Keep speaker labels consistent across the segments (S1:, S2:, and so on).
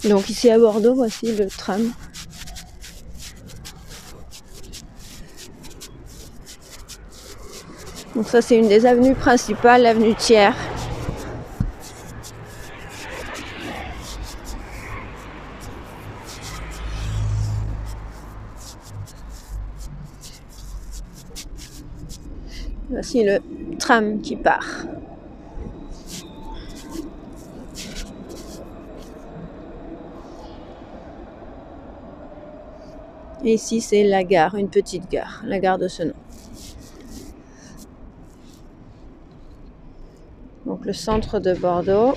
S1: Donc ici à Bordeaux, voici le tram. Donc ça c'est une des avenues principales, l'avenue Thiers. Voici le tram qui part. Et ici c'est la gare, une petite gare, la gare de Senon. Donc le centre de Bordeaux,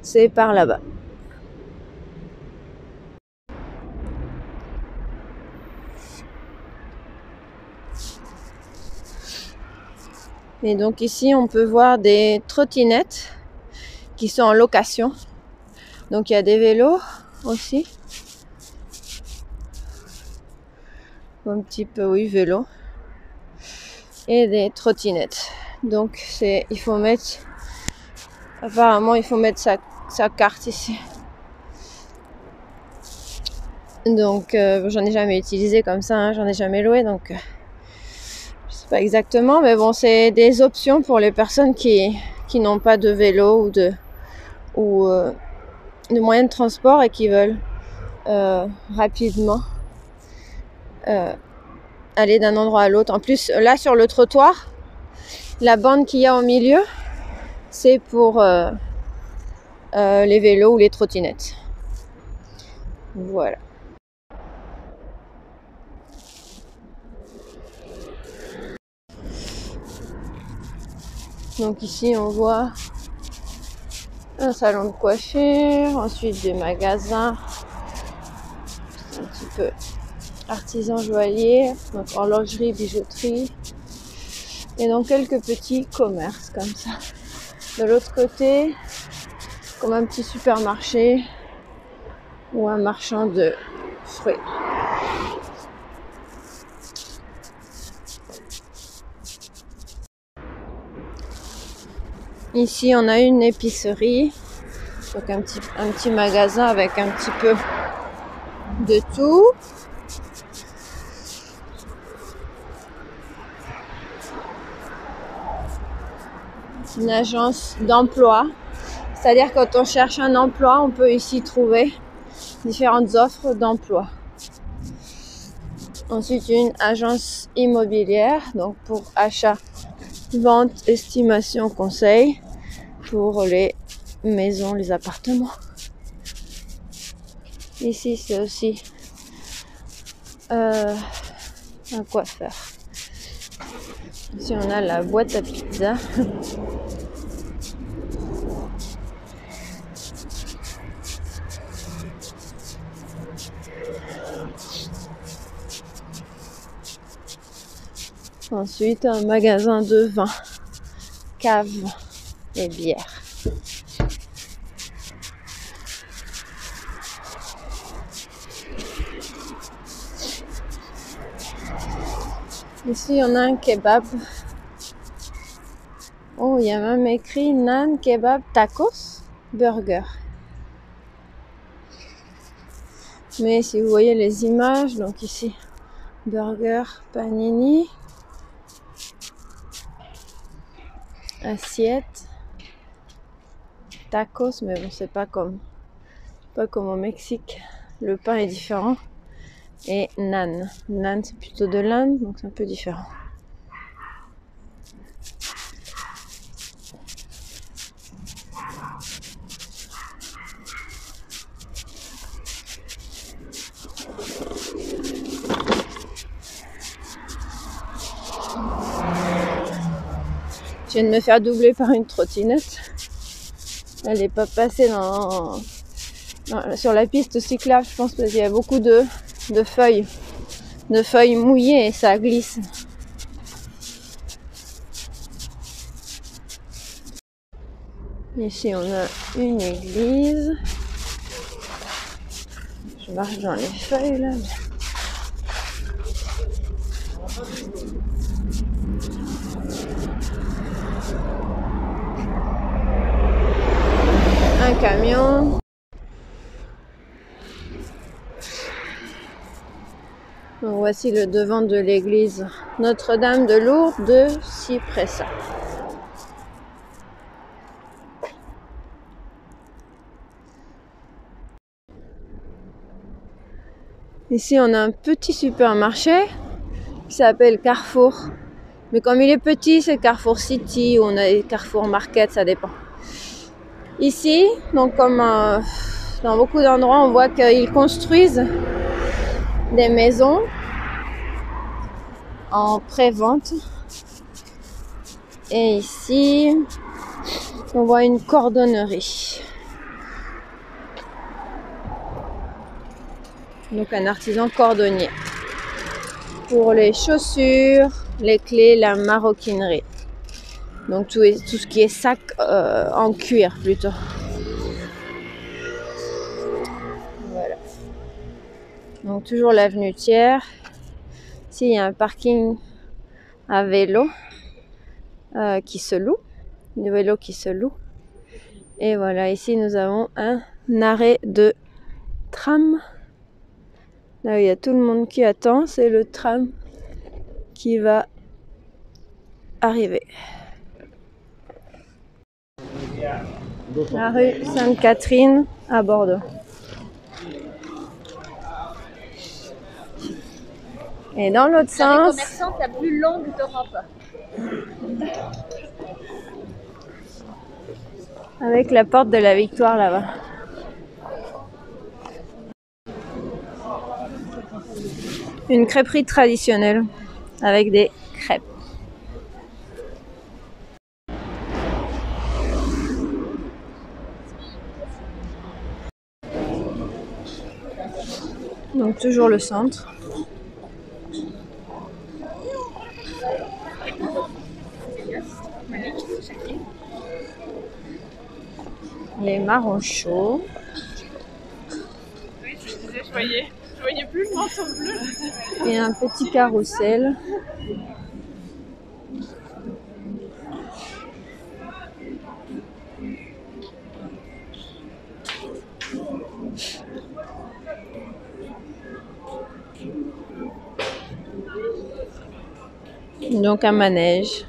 S1: c'est par là-bas. Et donc ici on peut voir des trottinettes qui sont en location. Donc il y a des vélos aussi. Un petit peu, oui, vélo. Et des trottinettes. Donc il faut mettre, apparemment il faut mettre sa carte ici. Donc j'en ai jamais utilisé comme ça, hein, j'en ai jamais loué, donc je sais pas exactement, mais bon, c'est des options pour les personnes qui n'ont pas de vélo ou de moyens de transport et qui veulent rapidement aller d'un endroit à l'autre. En plus, là sur le trottoir, la bande qu'il y a au milieu, c'est pour les vélos ou les trottinettes. Voilà. Donc ici on voit un salon de coiffure, ensuite des magasins, un petit peu artisan joaillier, donc horlogerie, bijouterie, et donc quelques petits commerces comme ça. De l'autre côté, comme un petit supermarché ou un marchand de fruits. Ici on a une épicerie, donc un petit magasin avec un petit peu de tout. Une agence d'emploi, c'est-à-dire quand on cherche un emploi, on peut ici trouver différentes offres d'emploi. Ensuite, une agence immobilière, donc pour achat, vente, estimation, conseil, pour les maisons, les appartements. Ici, c'est aussi un coiffeur. Ici, on a la boîte à pizza. Ensuite, un magasin de vin, cave et bière. Ici, on a un kebab. Oh, il y a même écrit Nan, kebab, tacos, burger. Mais si vous voyez les images, donc ici, burger, panini, assiette, tacos, mais bon, c'est pas comme au Mexique. Le pain est différent. Et nan. Nan, c'est plutôt de l'Inde, donc c'est un peu différent. Je viens de me faire doubler par une trottinette. Elle n'est pas passée sur la piste cyclable, je pense, parce qu'il y a beaucoup de feuilles mouillées et ça glisse. Ici, on a une église. Je marche dans les feuilles là. un camion. Donc voici le devant de l'église Notre-Dame de Lourdes de Cipressa. Ici, on a un petit supermarché qui s'appelle Carrefour. Mais comme il est petit, c'est Carrefour City ou on a Carrefour Market, ça dépend. Ici, donc comme dans beaucoup d'endroits, on voit qu'ils construisent des maisons en pré-vente. Et ici, on voit une cordonnerie. Donc un artisan cordonnier. Pour les chaussures, les clés, la maroquinerie. Donc tout ce qui est sac en cuir plutôt. Voilà. Donc toujours l'avenue Thiers. Ici il y a un parking à vélo qui se loue. Des vélos qui se louent. Et voilà, ici nous avons un arrêt de tram. Là il y a tout le monde qui attend, c'est le tram qui va arriver. La rue Sainte-Catherine à Bordeaux. Et dans l'autre sens...
S2: La rue commerçante la plus longue d'Europe.
S1: Avec la porte de la Victoire là-bas. Une crêperie traditionnelle avec des crêpes. Donc toujours le centre. Les marrons chauds.
S2: Oui, je disais, je voyais plus le manteau bleu.
S1: Et un petit carrousel. Donc un manège.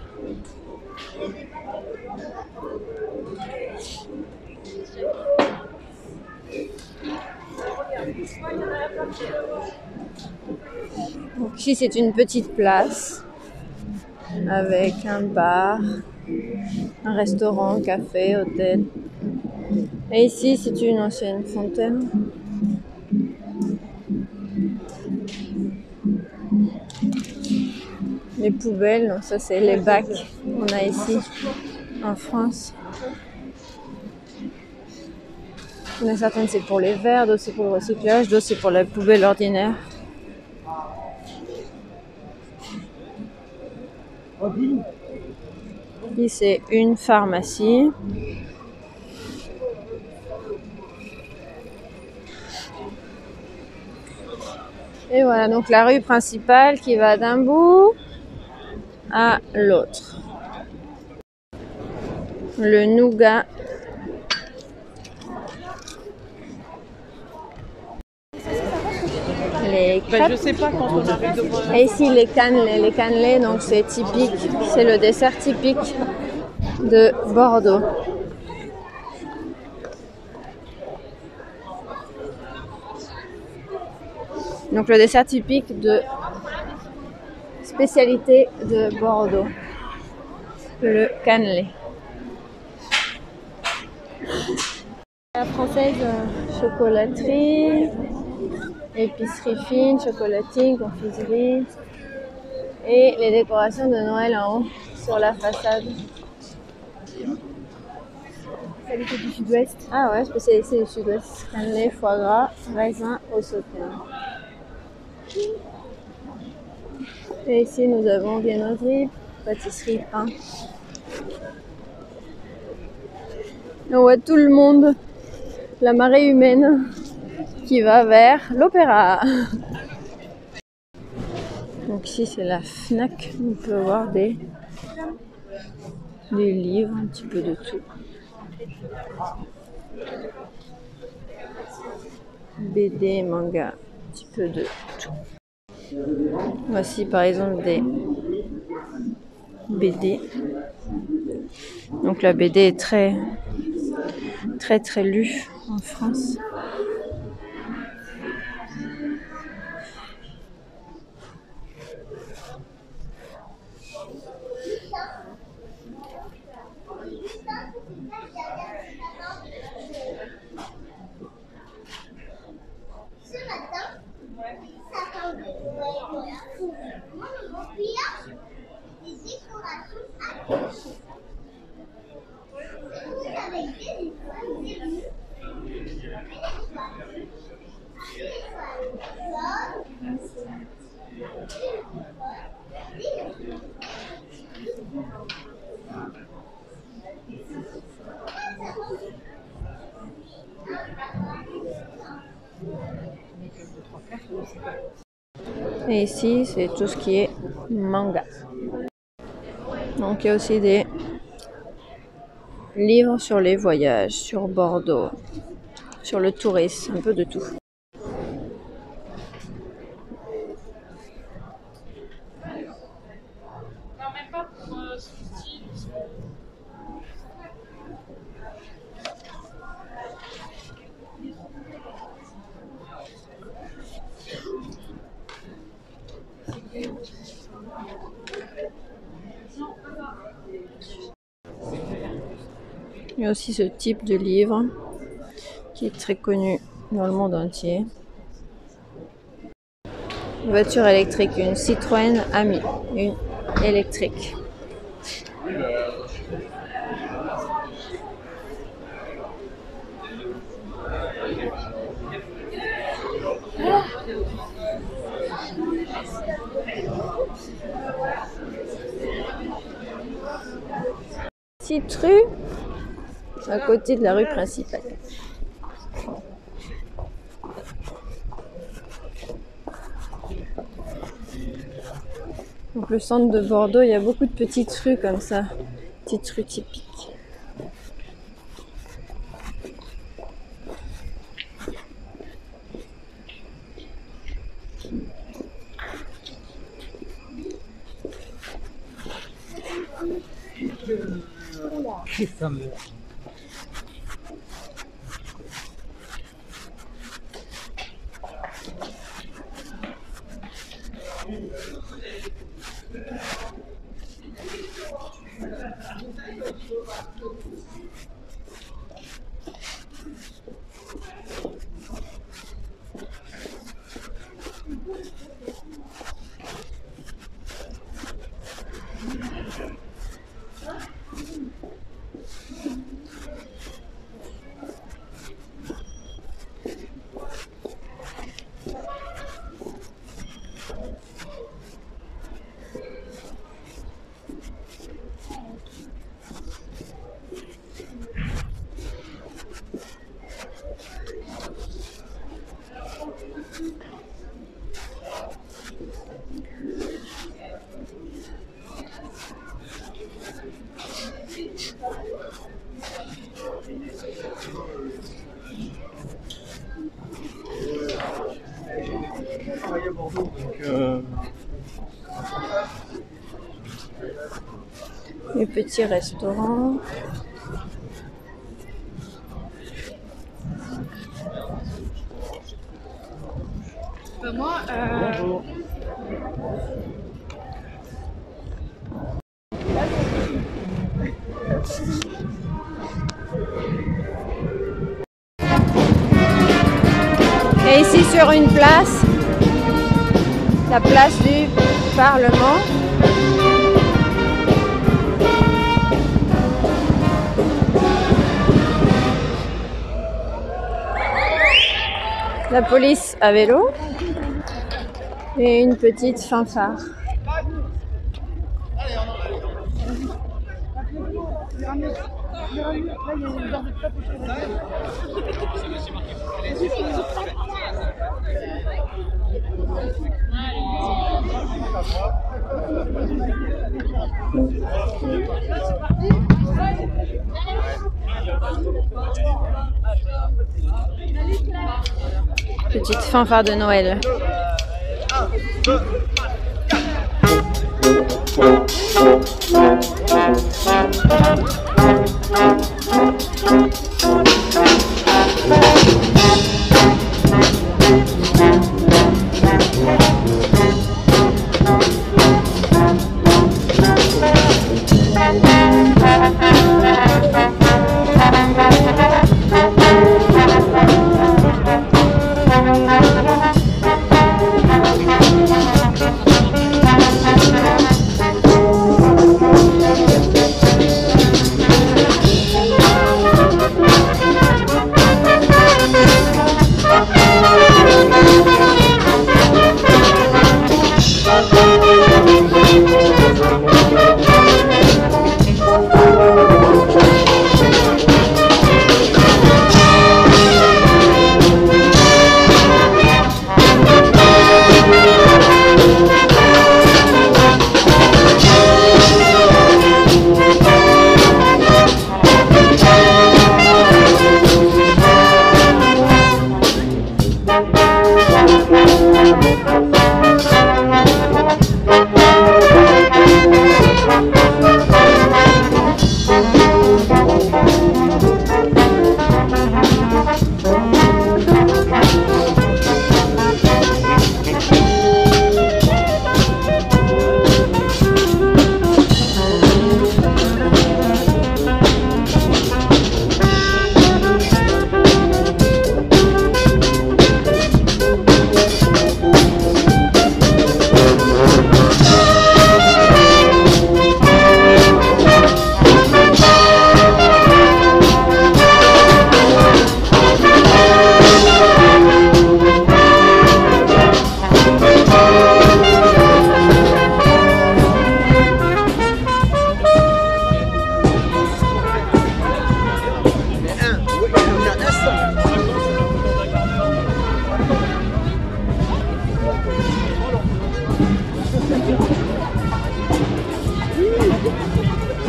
S1: Donc ici c'est une petite place avec un bar, un restaurant, café, hôtel. Et ici c'est une ancienne fontaine. Les poubelles, donc ça c'est les bacs qu'on a ici en France. Il y en a certaines c'est pour les verres, d'autres c'est pour le recyclage, d'autres c'est pour la poubelle ordinaire. Ici c'est une pharmacie. Et voilà donc la rue principale qui va d'un bout à l'autre. Le nougat. Les crêpes.
S2: Je sais pas quand on arrive devant.
S1: Et ici les cannelés, donc c'est typique, c'est le dessert typique de Bordeaux. Donc le dessert typique de spécialité de Bordeaux, le cannelé. La française, chocolaterie, épicerie fine, chocolatine, confiserie et les décorations de Noël en haut sur la façade. Spécialité du sud-ouest. Ah ouais, spécialité du sud-ouest. Cannelé, foie gras, raisin au sauterne. Et ici nous avons viennoiserie, pâtisserie, pain. Et on voit tout le monde, la marée humaine qui va vers l'opéra. Donc ici c'est la Fnac, on peut voir des livres, un petit peu de tout. BD, manga, un petit peu de tout. Voici par exemple des BD. Donc la BD est très lue en France. Et ici, c'est tout ce qui est manga. Donc il y a aussi des livres sur les voyages, sur Bordeaux, sur le tourisme, un peu de tout. Il y a aussi ce type de livre qui est très connu dans le monde entier. Une voiture électrique, une Citroën Ami, une électrique. Petite rue à côté de la rue principale. Donc le centre de Bordeaux, il y a beaucoup de petites rues comme ça, petites rues typiques. Les petits restaurants.
S2: Bonjour.
S1: Et ici sur une place, la place du Parlement. La police à vélo et une petite fanfare. Petite fanfare de Noël.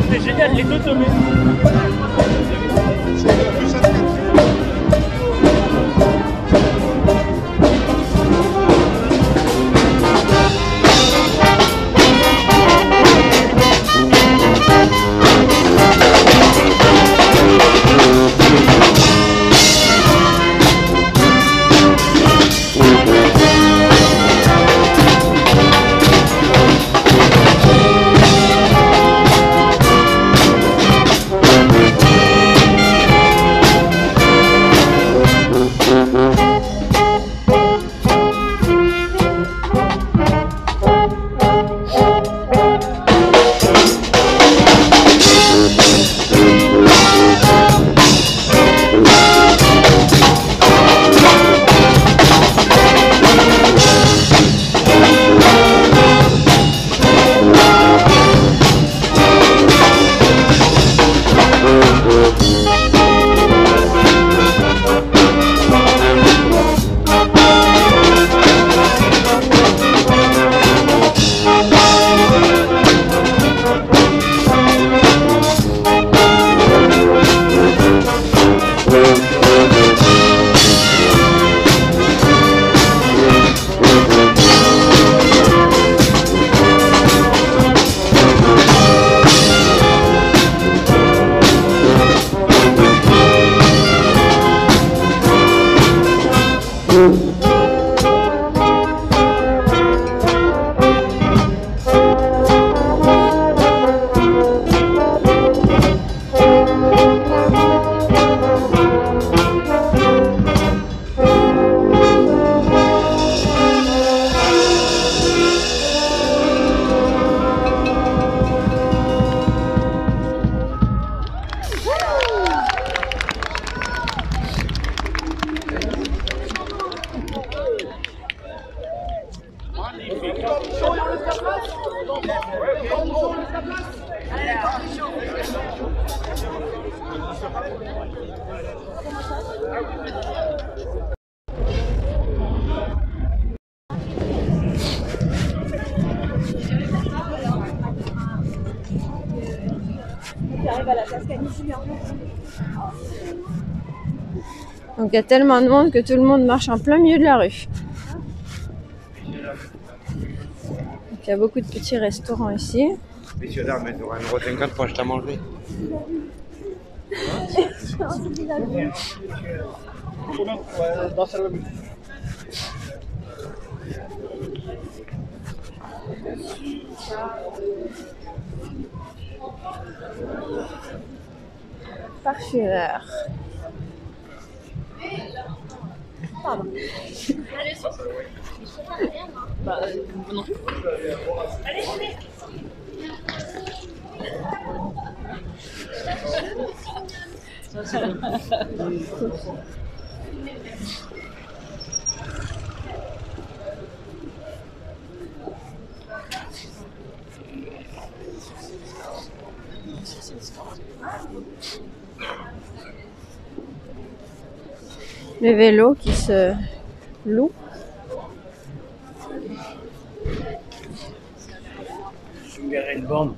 S3: C'était génial, les deux tombés.
S1: Donc il y a tellement de monde que tout le monde marche en plein milieu de la rue. Donc, il y a beaucoup de petits restaurants ici.
S4: Messieurs, dames, tu auras 1,50 € pour acheter à manger.
S1: Parfumeur.
S2: Pardon. Bah, non.
S1: Les vélos qui se louent.
S3: Je me garer une borne.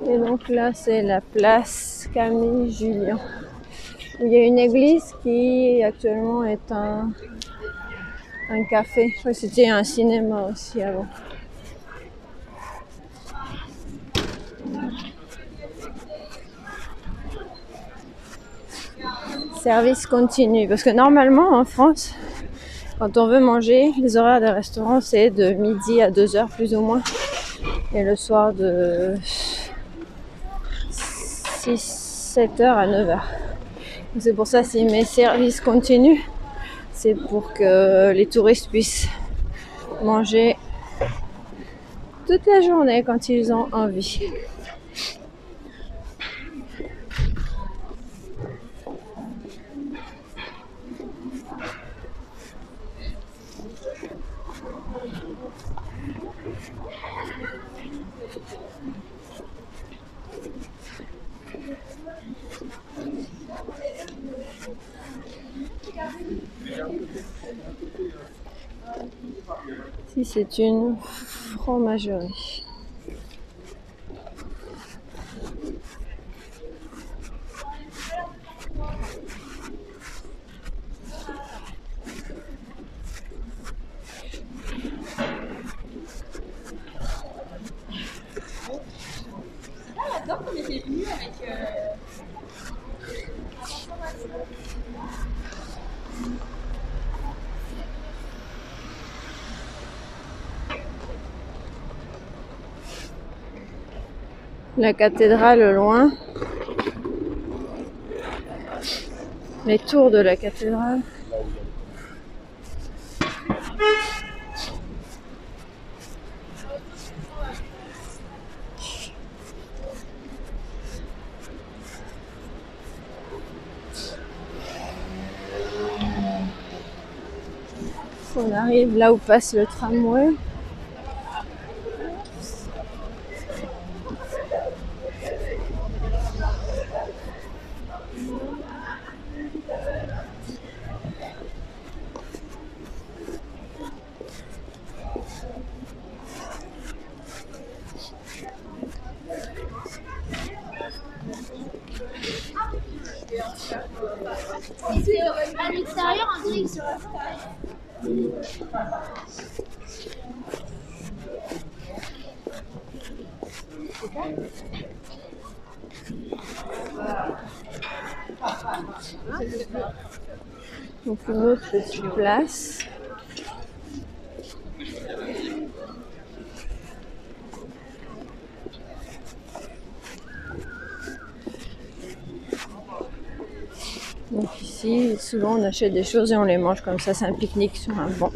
S1: Et donc là, c'est la place Camille Julien. Il y a une église qui actuellement est un café. Je crois que c'était un cinéma aussi avant. Service continu. Parce que normalement, en France, quand on veut manger, les horaires des restaurants, c'est de midi à 2h plus ou moins. Et le soir de 7h à 9h. C'est pour ça, si mes services continuent, c'est pour que les touristes puissent manger toute la journée quand ils ont envie. Ici, c'est une fromagerie.
S2: J'adore qu'on était venus avec...
S1: La cathédrale au loin. Les tours de la cathédrale. On arrive là où passe le tramway.
S2: À l'extérieur, on dirait que c'est...
S1: Donc une autre petite place. Donc ici, souvent on achète des choses et on les mange comme ça, c'est un pique-nique sur un banc.